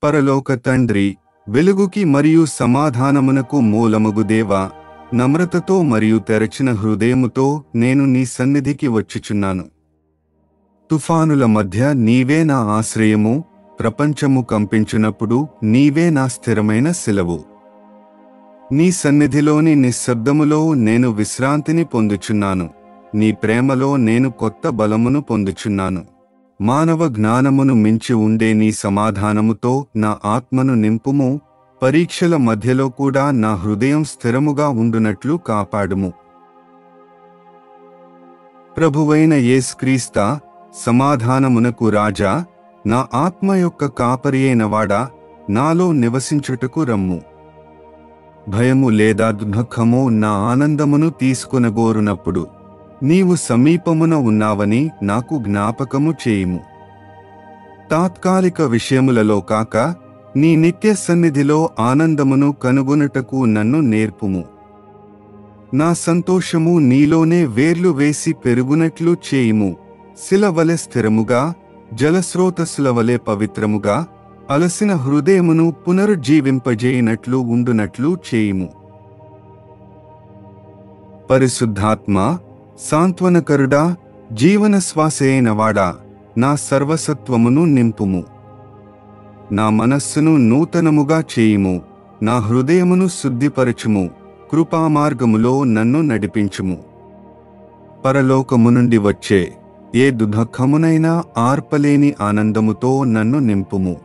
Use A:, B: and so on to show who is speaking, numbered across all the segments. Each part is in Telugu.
A: పరలోక తండ్రి, వెలుగుకి మరియు సమాధానమునకు మూలమగు దేవా, నమ్రతతో మరియు తెరచిన హృదయముతో నేను నీ సన్నిధికి వచ్చుచున్నాను. తుఫానుల మధ్య నీవే నా ఆశ్రయము, ప్రపంచము కంపించునప్పుడు నీవే నా స్థిరమైన శిలవు. నీ సన్నిధిలోని నిశ్శబ్దములో నేను విశ్రాంతిని పొందుచున్నాను. నీ ప్రేమలో నేను కొత్త బలమును పొందుచున్నాను. మానవ జ్ఞానమును మించి ఉండే నీ సమాధానముతో నా ఆత్మను నింపుము. పరీక్షల మధ్యలో కూడా నా హృదయం స్థిరముగా ఉండునట్లు కాపాడుము. ప్రభువైన యేసుక్రీస్తా, సమాధానమునకు రాజా, నా ఆత్మ యొక్క కాపరియైనవాడా, నాలో నివసించుటకు రమ్ము. భయము లేదా దుఃఖము నా ఆనందమును తీసుకొనగోరునప్పుడు నీవు సమీపమున ఉన్నావని నాకు జ్ఞాపకము చేయుము. తాత్కాలిక విషయములలో కాక నీ నిత్య సన్నిధిలో ఆనందమును కనుగొనుటకు నన్ను నేర్పుము. నా సంతోషము నీలోనే వేర్లు వేసి పెరుగునట్లు చేయుము. శిలవలె స్థిరముగా, జలస్రోతస్సులవలె పవిత్రముగా, అలసిన హృదయమును పునరుజ్జీవింపజేయునట్లు ఉండునట్లు చేయుము. పరిశుద్ధాత్మ, సాంత్వనకరుడా, జీవన శ్వాసైనవాడా, నా సర్వసత్వమును నింపుము. నా మనస్సును నూతనముగా చేయుము. నా హృదయమును శుద్ధిపరచుము. కృపామార్గములో నన్ను నడిపించుము. పరలోకము నుండి వచ్చే ఏ దుఃఖమునైనా ఆర్పలేని ఆనందముతో నన్ను నింపుము.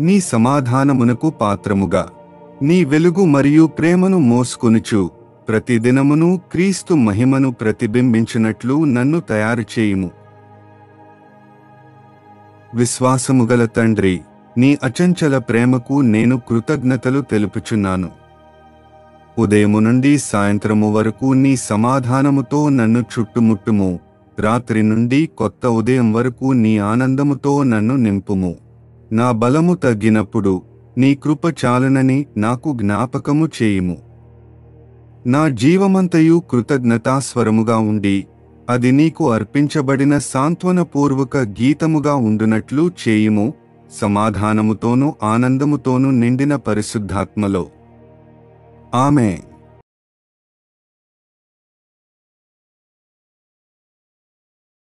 A: నీ సమాధానమునకు పాత్రముగా నీ వెలుగు మరియు ప్రేమను మోసుకొనుచు ప్రతిదినమును క్రీస్తు మహిమను ప్రతిబింబించినట్లు నన్ను తయారు చేయుము. విశ్వాసముగల తండ్రి, నీ అచంచల ప్రేమకు నేను కృతజ్ఞతలు తెలుపుచున్నాను. ఉదయము నుండి సాయంత్రము వరకు నీ సమాధానముతో నన్ను చుట్టుముట్టుము. రాత్రి నుండి కొత్త ఉదయం వరకు నీ ఆనందముతో నన్ను నింపుము. నా బలము తగ్గినప్పుడు నీ కృప చాలునని నాకు జ్ఞాపకము చేయుము. నా జీవమంతయు కృతజ్ఞతాస్వరముగా ఉండి అది నీకు అర్పించబడిన సాంత్వనపూర్వక గీతముగా ఉండునట్లు చేయుము. సమాధానముతోనూ ఆనందముతోనూ నిండిన పరిశుద్ధాత్మలో. ఆమేన్.